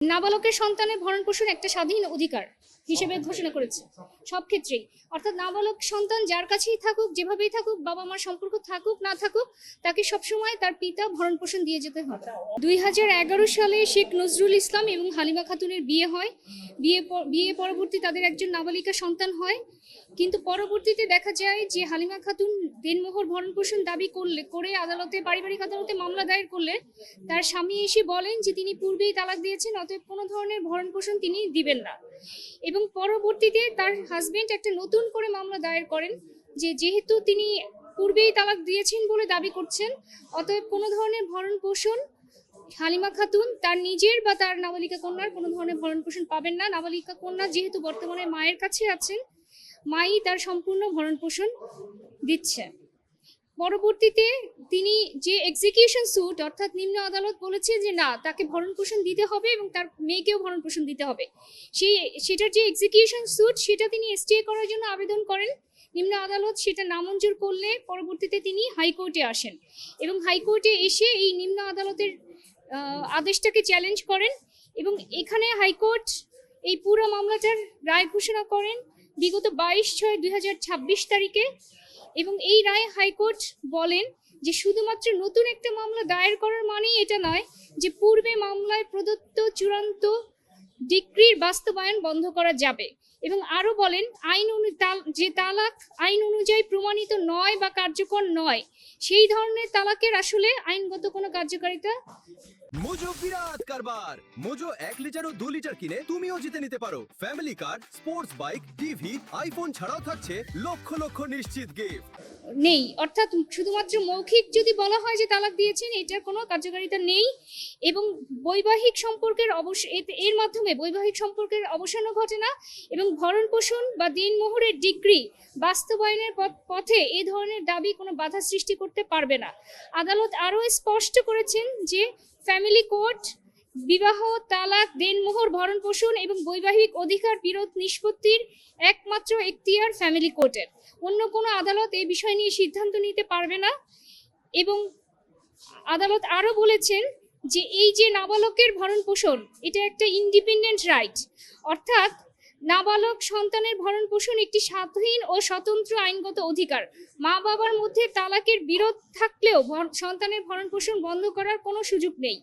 নাবালকের সন্তানের ভরণ পোষণ একটা স্বাধীন অধিকার হিসেবে ঘোষণা করেছে সব ক্ষেত্রেই। অর্থাৎ নাবালক সন্তান যার কাছেই থাকুক, যেভাবেই থাকুক, বাবা মার সম্পর্ক থাকুক না থাকুক, তাকে সবসময় তার পিতা ভরণ পোষণ দিয়ে যেতে হবে। 2011 সালে শেখ নজরুল ইসলাম এবং হালিমা খাতুনের বিয়ে হয়। বিয়ে পরবর্তী তাদের একজন নাবালিকা সন্তান হয়। কিন্তু পরবর্তীতে দেখা যায় যে হালিমা খাতুন দেনমোহর ভরণ পোষণ দাবি করে পারিবারিক আদালতে মামলা দায়ের করলে তার স্বামী এসে বলেন যে তিনি পূর্বেই তালাক দিয়েছেন, অতএব কোনো ধরনের ভরণ পোষণ তিনি দিবেন না। এবং পরবর্তীতে তার হাজবেন্ড একটা নতুন করে মামলা দায়ের করেন যে যেহেতু তিনি পূর্বেই তালাক দিয়েছেন বলে দাবি করছেন, অতএব কোনো ধরনের ভরণ পোষণ হালিমা খাতুন তার নিজের বা তার নাবালিকা কন্যার কোনো ধরনের ভরণ পোষণ পাবেন না। নাবালিকা কন্যা যেহেতু বর্তমানে মায়ের কাছে আছেন, মাই তার সম্পূর্ণ ভরণ পোষণ দিচ্ছে। পরবর্তীতে তিনি যে এক্সিকিউশন স্যুট অর্থাৎ নিম্ন আদালত বলেছে যে না, তাকে ভরণ পোষণ দিতে হবে এবং তার মেয়েকেও ভরণ পোষণ দিতে হবে, সেটার যে এক্সিকিউশন স্যুট সেটা তিনি এসটিএ করার জন্য আবেদন করেন। নিম্ন আদালত সেটা নামঞ্জুর করলে পরবর্তীতে তিনি হাইকোর্টে আসেন এবং হাইকোর্টে এসে এই নিম্ন আদালতের আদেশটাকে চ্যালেঞ্জ করেন এবং এখানে হাইকোর্ট এই পুরো মামলাটার রায় ঘোষণা করেন বিগত 22/6/2026 তারিখে। এবং এই রায়ে হাইকোর্ট বলেন যে শুধুমাত্র নতুন একটা মামলা দায়ের করার মানেই এটা নয় যে পূর্বে মামলায় প্রদত্ত চূড়ান্ত ডিক্রির বাস্তবায়ন বন্ধ করা যাবে। এবং আরো বলেন যে তালাক আইন অনুযায়ী প্রমাণিত নয় বা কার্যকর নয়, সেই ধরনের তালাকের আসলে আইনগত কোনো কার্যকারিতা। মোজো বিরাট কারবার। মোজো 1 লিটার ও 2 লিটার কিনে তুমিও জিতে নিতে পারো ফ্যামিলি কার, স্পোর্টস বাইক, টিভি, আইফোন ছাড়াও থাকছে লক্ষ লক্ষ নিশ্চিত গিফট। নেই, অর্থাৎ শুধুমাত্র মৌখিক যদি বলা হয় যে তালাক দিয়েছেন, এটার কোনো কার্যকারিতা নেই। এবং বৈবাহিক সম্পর্কের এর মাধ্যমে বৈবাহিক সম্পর্কের অবসানও ঘটে না এবং ভরণ পোষণ বা দিনমোহরের ডিগ্রি বাস্তবায়নের পথে এ ধরনের দাবি কোনো বাধা সৃষ্টি করতে পারবে না। আদালত আরও স্পষ্ট করেছেন যে ফ্যামিলি কোর্ট বিবাহ, তালাক, দেনমোহর, ভরণ পোষণ এবং বৈবাহিক অধিকার বিরোধ নিষ্পত্তির একমাত্র এখতিয়ার ফ্যামিলি কোর্টের। অন্য কোনো আদালত এই বিষয় নিয়ে সিদ্ধান্ত নিতে পারবে না। এবং আদালত আরও বলেছেন যে এই যে নাবালকের ভরণ পোষণ, এটা একটা ইন্ডিপেন্ডেন্ট রাইট, অর্থাৎ নাবালক সন্তানের ভরণ পোষণ একটি স্বাধীন ও স্বতন্ত্র আইনগত অধিকার। মা বাবার মধ্যে তালাকের বিরোধ থাকলেও সন্তানের ভরণ পোষণ বন্ধ করার কোনো সুযোগ নেই।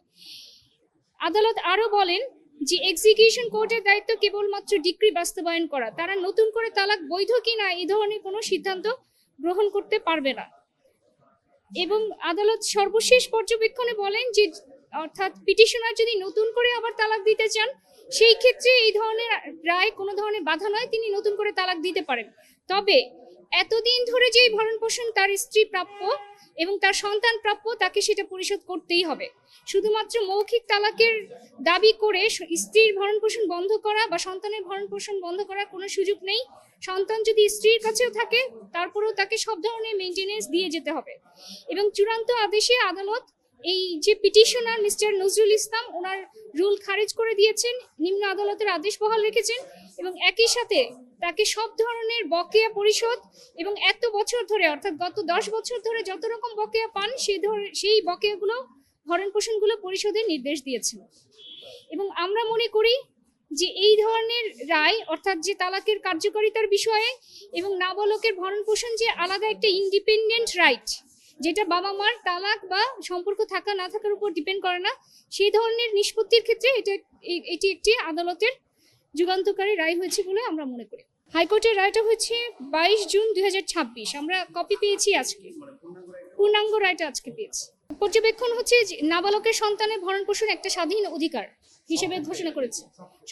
আদালত আরও বলেন যে এক্সিকিউশন কোর্টের দায়িত্ব কেবলমাত্র ডিক্রি বাস্তবায়ন করা, তারা নতুন করে তালাক বৈধ কিনা এই ধরনের কোনো সিদ্ধান্ত গ্রহণ করতে পারবে না। এবং আদালত সর্বশেষ পর্যবেক্ষণে বলেন যে অর্থাৎ পিটিশনার যদি নতুন করে আবার তালাক দিতে চান, সেই ক্ষেত্রে এই ধরনের রায় কোনো ধরনের বাধা নয়, তিনি নতুন করে তালাক দিতে পারেন। তবে এতদিন ধরে যেই ভরণ পোষণ তার স্ত্রী প্রাপ্য এবং তার সন্তান প্রাপ্য, তাকে সেটা পরিশোধ করতেই হবে। শুধুমাত্র মৌখিক তালাকের দাবি করে স্ত্রীর ভরণ পোষণ বন্ধ করা বা সন্তানের ভরণ পোষণ বন্ধ করার কোনো সুযোগ নেই। সন্তান যদি স্ত্রীর কাছেও থাকে, তারপরেও তাকে সব ধরনের মেনটেনেন্স দিয়ে যেতে হবে। এবং চূড়ান্ত আদেশে আদালত এই যে পিটিশনার মিস্টার নজরুল ইসলাম, ওনার রুল খারিজ করে দিয়েছেন, নিম্ন আদালতের আদেশ বহাল রেখেছেন এবং একই সাথে তাকে সব ধরনের বকেয়া পরিশোধ এবং এত বছর ধরে অর্থাৎ গত 10 বছর ধরে যত রকম বকেয়া পান সেই বকেয়াগুলো ভরণ পোষণগুলো পরিশোধের নির্দেশ দিয়েছেন। এবং আমরা মনে করি যে এই ধরনের রায় অর্থাৎ যে তালাকের কার্যকারিতার বিষয়ে এবং নাবালকের ভরণ পোষণ যে আলাদা একটা ইন্ডিপেন্ডেন্ট রাইট, যেটা বাবা মার তালাক বা সম্পর্ক থাকা না থাকার উপর ডিপেন্ড করে না, সেই ধরনের নিষ্পত্তির ক্ষেত্রে এটি একটি আদালতের যুগান্তকারী রায় হয়েছে বলে আমরা মনে করি। হাইকোর্টের রায়টা হচ্ছে 22 জুন 2026। আমরা কপি পেয়েছি আজকে, পূর্ণাঙ্গ রায়টা আজকে পেয়েছি। পর্যবেক্ষণ হচ্ছে যে নাবালকের সন্তানের ভরণ পোষণ একটা স্বাধীন অধিকার হিসেবে ঘোষণা করেছে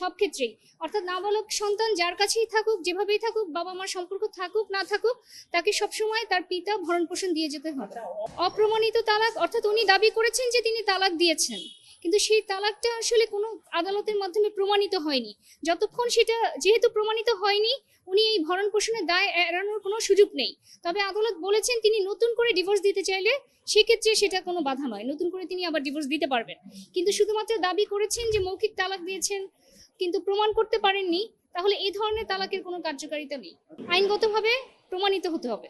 সব ক্ষেত্রেই। অর্থাৎ নাবালক সন্তান যার কাছেই থাকুক, যেভাবেই থাকুক, বাবা মার সম্পর্ক থাকুক না থাকুক, তাকে সবসময় তার পিতা ভরণ পোষণ দিয়ে যেতে হবে। অপ্রমাণিত তালাক অর্থাৎ উনি দাবি করেছেন যে তিনি তালাক দিয়েছেন, কিন্তু সেই তালাকটা আসলে কোনো আদালতের মাধ্যমে প্রমাণিত হয়নি। যতক্ষণ সেটা যেহেতু প্রমাণিত হয়নি, উনি এই ভরণ পোষণের দায় এড়ানোর কোনো সুযোগ নেই। তবে আদালত বলেছেন তিনি নতুন করে ডিভোর্স দিতে চাইলে সেক্ষেত্রে সেটা কোনো বাধা নয়, নতুন করে তিনি আবার ডিভোর্স দিতে পারবেন। কিন্তু শুধুমাত্র দাবি করেছেন যে মৌখিক তালাক দিয়েছেন কিন্তু প্রমাণ করতে পারেননি, তাহলে এই ধরনের তালাকের কোনো কার্যকারিতা নেই, আইনগতভাবে প্রমাণিত হতে হবে।